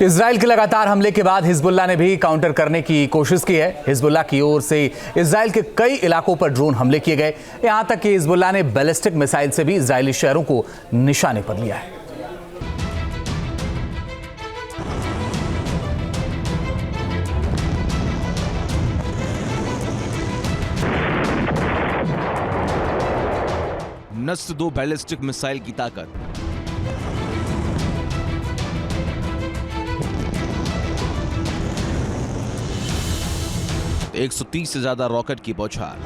Israel के लगातार हमले के बाद हिजबुल्लाह ने भी काउंटर करने की कोशिश की है। हिजबुल्लाह की ओर से इजराइल के कई इलाकों पर ड्रोन हमले किए गए। यहां तक कि हिजबुल्लाह ने बैलिस्टिक मिसाइल से भी इजरायली शहरों को निशाने पर लिया है। नस्र 2 बैलिस्टिक मिसाइल की ताकत। एक 130 से ज्यादा रॉकेट की बौछार।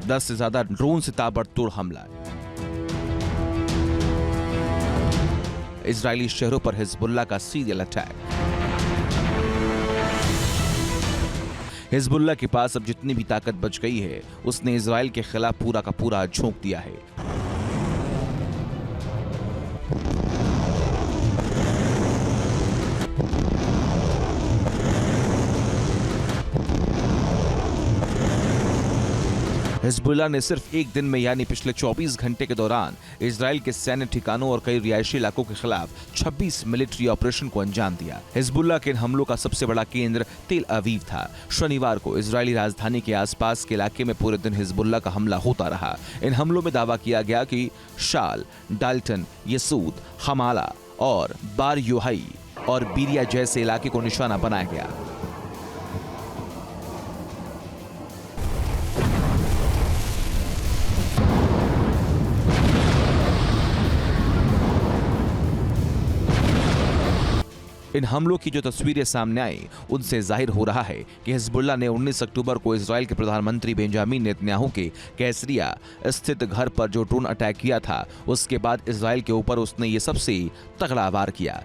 दस से ज्यादा ड्रोन से ताबड़तोड़ हमला। इजरायली शहरों पर हिजबुल्लाह का सीरियल अटैक। हिजबुल्लाह के पास अब जितनी भी ताकत बच गई है, उसने इजराइल के खिलाफ पूरा का पूरा झोंक दिया है। हिजबुल्लाह ने सिर्फ एक दिन में यानी पिछले 24 घंटे के दौरान इजराइल के सैन्य ठिकानों और कई रिहायशी इलाकों के खिलाफ 26 मिलिट्री ऑपरेशन को अंजाम दिया। हिजबुल्लाह के इन हमलों का सबसे बड़ा केंद्र तेल अवीव था। शनिवार को इजरायली राजधानी के आसपास के इलाके में पूरे दिन हिजबुल्लाह का हमला होता रहा। इन हमलों में दावा किया गया कि शाल, डाल्टन, यसूद, हमाला और बार योहाई और बीरिया जैसे इलाके को निशाना बनाया गया। इन हमलों की जो तस्वीरें सामने आई, उनसे जाहिर हो रहा है कि हिजबुल्लाह ने 19 अक्टूबर को इजराइल के प्रधानमंत्री बेंजामिन नेतन्याहू के कैसरिया स्थित घर पर जो ड्रोन अटैक किया था, उसके बाद इजराइल के ऊपर उसने ये सबसे तगड़ा वार किया।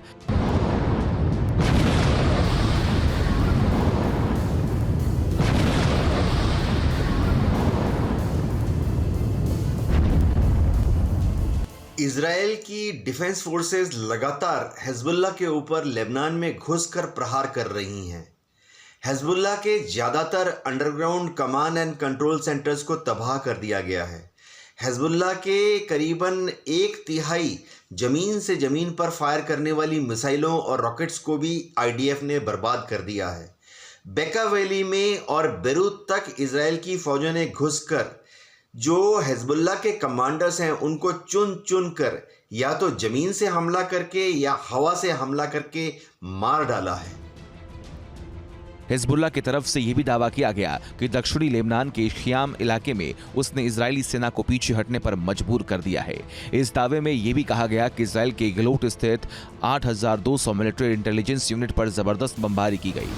इजराइल की डिफेंस फोर्सेस लगातार हिजबुल्लाह के ऊपर लेबनान में घुसकर प्रहार कर रही हैं। हिजबुल्लाह के ज़्यादातर underground command and control centres को तबाह कर दिया गया है। हिजबुल्लाह के करीबन 1/3 ज़मीन से ज़मीन पर फायर करने वाली मिसाइलों और रॉकेट्स को भी आईडीएफ ने बर्बाद कर दिया है। बेका वैली में और बेरूत तक इजराइल की फौजों ने घुसकर जो हिजबुल्लाह के कमांडर्स हैं, उनको चुन चुन कर या तो जमीन से हमला करके या हवा से हमला करके मार डाला है। हिजबुल्लाह की तरफ से यह भी दावा किया गया कि दक्षिणी लेबनान के ख़ियाम इलाके में उसने इजरायली सेना को पीछे हटने पर मजबूर कर दिया है। इस दावे में यह भी कहा गया कि इजराइल के गलोट स्थित 8200 मिलिट्री इंटेलिजेंस यूनिट पर जबरदस्त बमबारी की गई।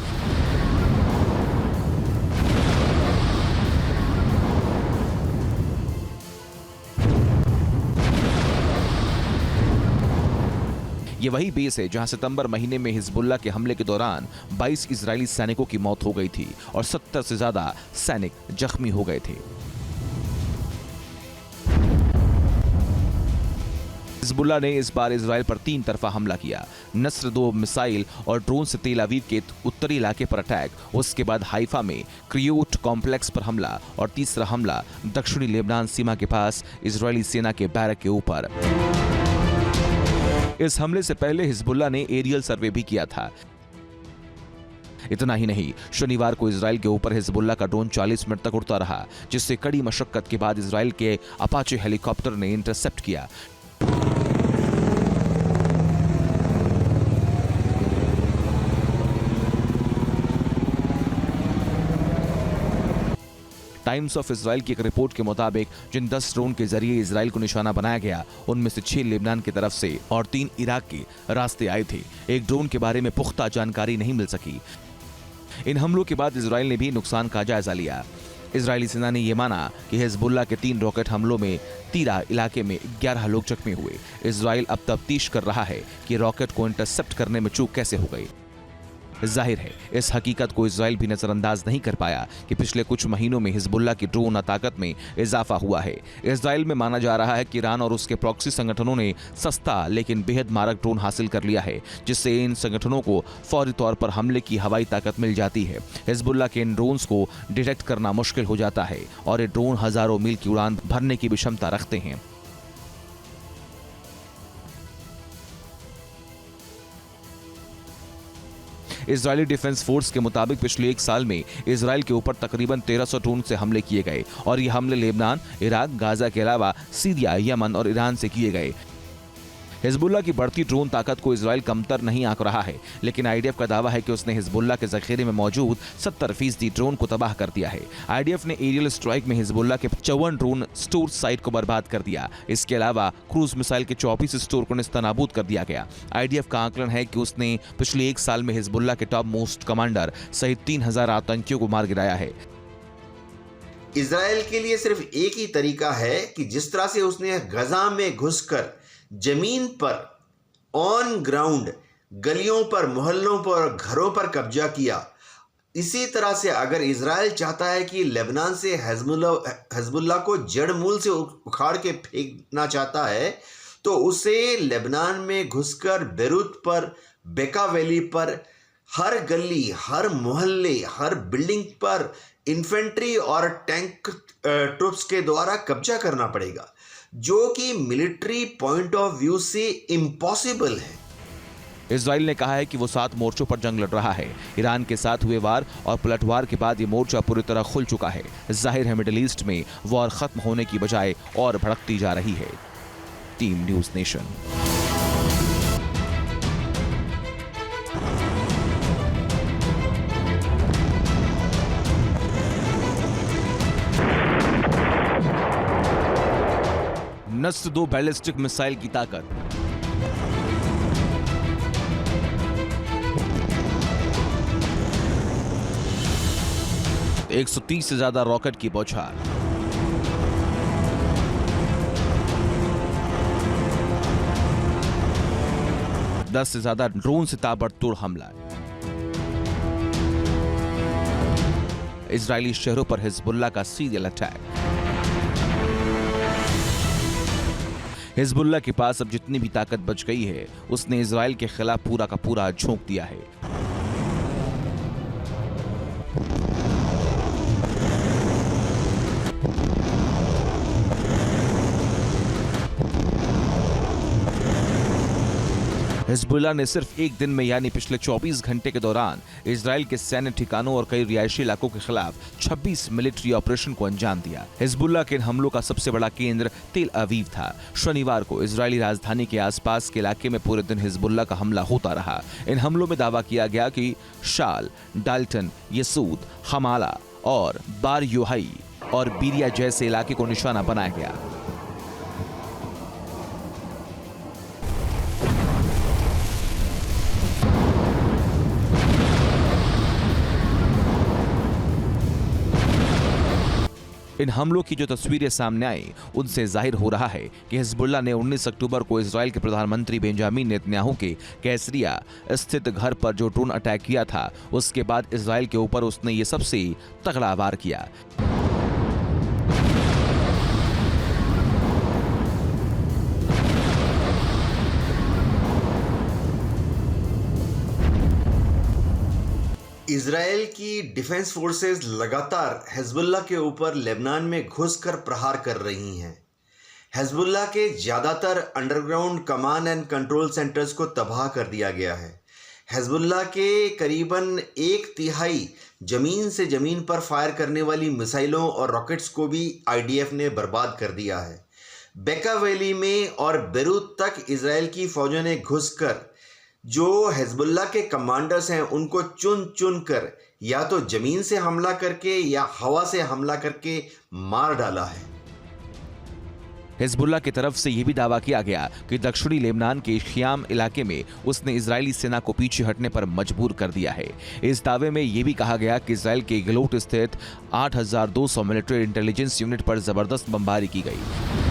ये वही बेस है जहां सितंबर महीने में हिजबुल्लाह के हमले के दौरान 22 इजरायली सैनिकों की मौत हो गई थी और 70 से ज्यादा सैनिक जख्मी हो गए थे। हिजबुल्लाह ने इस बार इजराइल पर 3 तरफा हमला किया। नस्र 2 मिसाइल और ड्रोन से तेल अवीव के उत्तरी इलाके पर अटैक, उसके बाद हाइफा में क्रियोट कॉम्प्लेक्स पर हमला और तीसरा हमला दक्षिणी लेबनान सीमा के पास इजरायली सेना के बैरक के ऊपर। इस हमले से पहले हिजबुल्लाह ने एरियल सर्वे भी किया था। इतना ही नहीं, शनिवार को इजराइल के ऊपर हिजबुल्लाह का ड्रोन 40 मिनट तक उड़ता रहा, जिससे कड़ी मशक्कत के बाद इजराइल के अपाचे हेलीकॉप्टर ने इंटरसेप्ट किया। टाइम्स ऑफ इजराइल की एक रिपोर्ट के मुताबिक जिन 10 ड्रोन के जरिए इजराइल को निशाना बनाया गया, उनमें से 6 लेबनान की तरफ से और 3 इराक के रास्ते आए थे। एक ड्रोन के बारे में पुख्ता जानकारी नहीं मिल सकी। इन हमलों के बाद इजराइल ने भी नुकसान का जायजा लिया। इजरायली सेना ने यह माना कि हिजबुल्लाह के 3 रॉकेट हमलों में तीरा इलाके में 11 लोग जख्मी हुए। इजराइल अब तफ्तीश कर रहा है कि रॉकेट को इंटरसेप्ट करने में चूक कैसे हो गई। जाहिर है इस हकीकत को इजराइल भी नजरअंदाज नहीं कर पाया कि पिछले कुछ महीनों में हिजबुल्लाह की ड्रोन ताकत में इजाफा हुआ है। इजराइल में माना जा रहा है कि ईरान और उसके प्रॉक्सी संगठनों ने सस्ता लेकिन बेहद मारक ड्रोन हासिल कर लिया है, जिससे इन संगठनों को फौरी तौर पर हमले की हवाई ताकत मिल जाती है। हिजबुल्लाह के इन ड्रोन्स को डिटेक्ट करना मुश्किल हो जाता है और ये ड्रोन हजारों मील की उड़ान भरने की भी क्षमता रखते हैं। इजरायली डिफेंस फोर्स के मुताबिक पिछले एक साल में इजराइल के ऊपर तकरीबन 1300 ड्रोन से हमले किए गए और ये हमले लेबनान, इराक, गाजा के अलावा सीरिया, यमन और ईरान से किए गए। हिजबुल्लाह की बढ़ती ड्रोन ताकत को इजराइल कमतर नहीं आंक रहा है, लेकिन आईडीएफ का दावा है कि उसने हिजबुल्लाह के जखीरे में मौजूद 70% ड्रोन को तबाह कर दिया है। आईडीएफ ने एरियल स्ट्राइक में हिजबुल्लाह के 54 ड्रोन स्टोर साइट को बर्बाद कर दिया। इसके अलावा क्रूज मिसाइल के 24 स्टोर को नेस्तनाबूद कर दिया गया। आईडीएफ का आकलन है कि उसने पिछले एक साल में हिजबुल्लाह के टॉप मोस्ट कमांडर सहित 3000 आतंकियों को मार गिराया है। इजराइल के लिए सिर्फ एक ही तरीका है कि जिस तरह से उसने गजा में घुसकर जमीन पर ऑन ग्राउंड गलियों पर, मोहल्लों पर, घरों पर कब्जा किया, इसी तरह से अगर इजराइल चाहता है कि लेबनान से हिजबुल्लाह को जड़ मूल से उखाड़ के फेंकना चाहता है, तो उसे लेबनान में घुसकर बेरूत पर, बेका वैली पर, हर गली, हर मोहल्ले, हर बिल्डिंग पर इन्फेंट्री और टैंक ट्रुप्स के द्वारा कब्जा करना पड़ेगा, जो कि मिलिट्री पॉइंट ऑफ व्यू से इम्पॉसिबल है। इजराइल ने कहा है कि वो 7 मोर्चों पर जंग लड़ रहा है। ईरान के साथ हुए वार और पलटवार के बाद ये मोर्चा पूरी तरह खुल चुका है। जाहिर है मिडिल ईस्ट में वॉर खत्म होने की बजाय और भड़कती जा रही है। Team news nation. Nasr 2 ballistic missile की ताकत। तो 130 से ज्यादा रॉकेट की बौछार। दस से ज्यादा ड्रोन से ताबड़तोड़ हमला। इजरायली शहरों पर हिजबुल्लाह का सीरियल अटैक। हिजबुल्लाह के पास अब जितनी भी ताकत बच गई है, उसने इजराइल के खिलाफ पूरा का पूरा झोंक दिया है। हिजबुल्लाह ने सिर्फ एक दिन में यानी पिछले 24 घंटे के दौरान इजराइल के सैन्य ठिकानों और कई रिहायशी इलाकों के खिलाफ 26 मिलिट्री ऑपरेशन को अंजाम दिया। हिजबुल्लाह के इन हमलों का सबसे बड़ा केंद्र तेल अवीव था। शनिवार को इजरायली राजधानी के आसपास के इलाके में पूरे दिन हिजबुल्लाह का हमला होता रहा। इन हमलों में दावा किया गया कि शाल, डाल्टन, यसूद, हमाला और बार योहाई और बीरिया जैसे इलाके को निशाना बनाया गया। इन हमलों की जो तस्वीरें सामने आई, उनसे जाहिर हो रहा है कि हिजबुल्लाह ने 19 अक्टूबर को इजराइल के प्रधानमंत्री बेंजामिन नेतन्याहू के कैसरिया स्थित घर पर जो ड्रोन अटैक किया था, उसके बाद इजराइल के ऊपर उसने ये सबसे तगड़ा वार किया। इजराइल की डिफेंस फोर्सेस लगातार हिजबुल्लाह के ऊपर लेबनान में घुसकर प्रहार कर रही हैं। हिजबुल्लाह के ज़्यादातर underground command and control centres को तबाह कर दिया गया है। हिजबुल्लाह के करीबन 1/3 ज़मीन से ज़मीन पर फायर करने वाली मिसाइलों और रॉकेट्स को भी आईडीएफ ने बर्बाद कर दिया है। बेका वैली में और बेरूत तक इजराइल की फ़ौजों ने घुसकर जो हिजबुल्लाह के कमांडर्स हैं उनको चुन चुन कर या तो ज़मीन से हमला करके या हवा से हमला करके मार डाला है। हिजबुल्लाह की तरफ से यह भी दावा किया गया कि दक्षिणी लेबनान के ख़ियाम इलाके में उसने इजरायली सेना को पीछे हटने पर मजबूर कर दिया है। इस दावे में यह भी कहा गया कि इजराइल के गलोट स्थित 8200 मिलिट्री इंटेलिजेंस यूनिट पर जबरदस्त बमबारी की गई।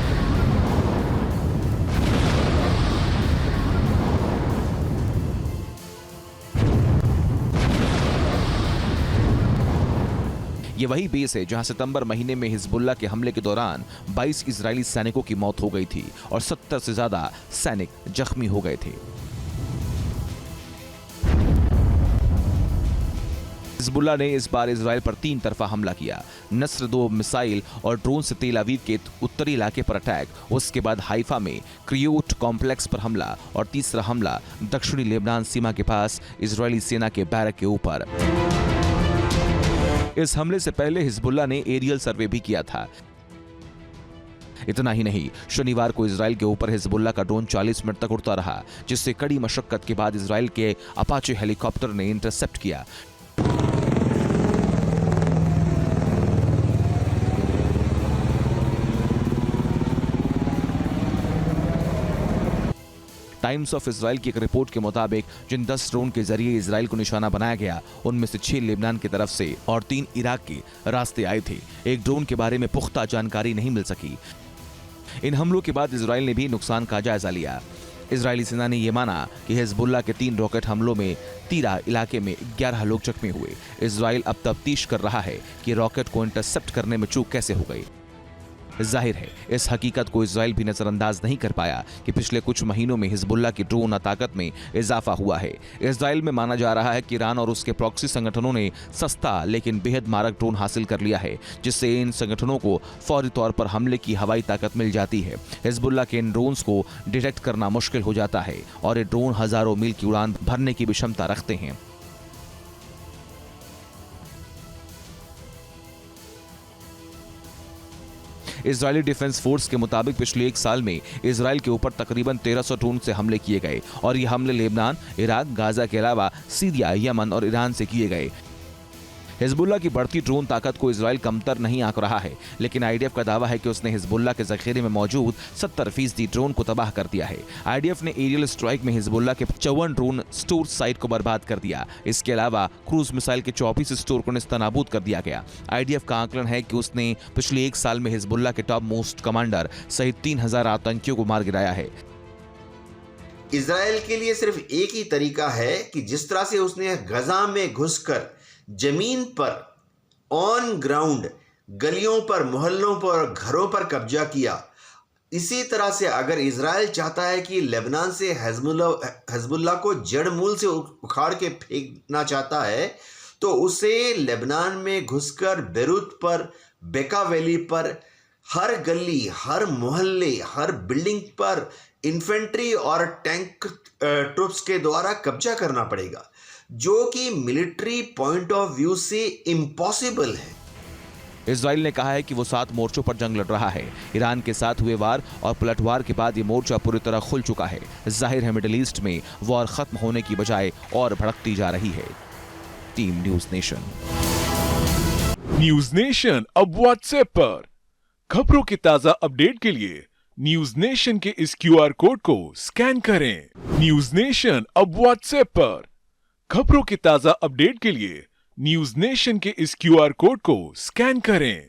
ये वही बेस है जहां सितंबर महीने में हिजबुल्लाह के हमले के दौरान 22 इजरायली सैनिकों की मौत हो गई थी और 70 से ज्यादा सैनिक जख्मी हो गए थे। हिजबुल्लाह ने इस बार इजराइल पर 3 तरफा हमला किया। नस्र 2 मिसाइल और ड्रोन से तेल अवीव के उत्तरी इलाके पर अटैक, उसके बाद हाइफा में क्रियोट कॉम्प्लेक्स पर हमला और तीसरा हमला दक्षिणी लेबनान सीमा के पास इजरायली सेना के बैरक के ऊपर। इस हमले से पहले हिजबुल्लाह ने एरियल सर्वे भी किया था। इतना ही नहीं, शनिवार को इजराइल के ऊपर हिजबुल्लाह का ड्रोन 40 मिनट तक उड़ता रहा, जिससे कड़ी मशक्कत के बाद इजराइल के अपाचे हेलीकॉप्टर ने इंटरसेप्ट किया। टाइम्स ऑफ इजराइल की एक रिपोर्ट के मुताबिक जिन 10 ड्रोन के जरिए इजराइल को निशाना बनाया गया, उनमें से 6 लेबनान की तरफ से और 3 इराक के रास्ते आए थे। एक ड्रोन के बारे में पुख्ता जानकारी नहीं मिल सकी। इन हमलों के बाद इजराइल ने भी नुकसान का जायजा लिया। इजरायली सेना ने यह माना कि हिजबुल्लाह के 3 रॉकेट हमलों में तीरा इलाके में 11 लोग जख्मी हुए। इजराइल अब तफ्तीश कर रहा है कि रॉकेट को इंटरसेप्ट करने में चूक कैसे हो गई। जाहिर है, इस हकीकत को इजराइल भी नजरअंदाज नहीं कर पाया कि पिछले कुछ महीनों में हिजबुल्लाह की ड्रोन ताकत में इजाफा हुआ है। इजराइल में माना जा रहा है कि ईरान और उसके प्रॉक्सी संगठनों ने सस्ता लेकिन बेहद मारक ड्रोन हासिल कर लिया है, जिससे इन संगठनों को फौरी तौर पर हमले की हवाई ताकत मिल जाती है। हिजबुल्लाह के इन ड्रोन्स को डिटेक्ट करना मुश्किल हो जाता है और ये ड्रोन हजारों मील की उड़ान भरने की भी क्षमता रखते हैं। इजरायली डिफेंस फोर्स के मुताबिक पिछले 1 साल में इजराइल के ऊपर तकरीबन 1300 ड्रोन से हमले किए गए और ये हमले लेबनान, इराक, गाजा के अलावा सीरिया, यमन और ईरान से किए गए। हिजबुल्लाह की बढ़ती ड्रोन ताकत को इजराइल कमतर नहीं आंक रहा है, लेकिन आईडीएफ का दावा है कि उसने हिजबुल्लाह के जखीरे में मौजूद 70% ड्रोन को तबाह कर दिया है। आईडीएफ ने एरियल स्ट्राइक में हिजबुल्लाह के 54 ड्रोन स्टोर साइट को बर्बाद कर दिया। इसके अलावा क्रूज मिसाइल के 24 स्टोर को निस्तनाबूद कर दिया गया। आईडीएफ का आकलन है कि उसने पिछले 1 साल में हिजबुल्लाह के टॉप मोस्ट कमांडर सहित 3000 आतंकियों को मार गिराया है। इजराइल के लिए सिर्फ एक ही तरीका है कि जिस तरह से उसने गजा में घुसकर जमीन पर ऑन ग्राउंड गलियों पर, मोहल्लों पर, घरों पर कब्जा किया, इसी तरह से अगर इजराइल चाहता है कि लेबनान से हिजबुल्लाह को जड़ मूल से उखाड़ के फेंकना चाहता है, तो उसे लेबनान में घुसकर बेरूत पर, बेका वैली पर, हर गली, हर मोहल्ले, हर बिल्डिंग पर इन्फेंट्री और टैंक ट्रुप्स के द्वारा कब्जा करना पड़ेगा, जो कि मिलिट्री पॉइंट ऑफ व्यू से इम्पॉसिबल है। इजराइल ने कहा है कि वो 7 मोर्चों पर जंग लड़ रहा है। ईरान के साथ हुए वार और पलटवार के बाद ये मोर्चा पूरी तरह खुल चुका है। जाहिर है मिडिल ईस्ट में वॉर खत्म होने की बजाय और भड़कती जा रही है। Team news nation. News nation अब व्हाट्सएप पर खबरों के ताजा अपडेट के लिए न्यूज नेशन के इस QR कोड को स्कैन करें। न्यूज नेशन अब व्हाट्सएप पर खबरों के ताजा अपडेट के लिए न्यूज नेशन के इस QR कोड को स्कैन करें।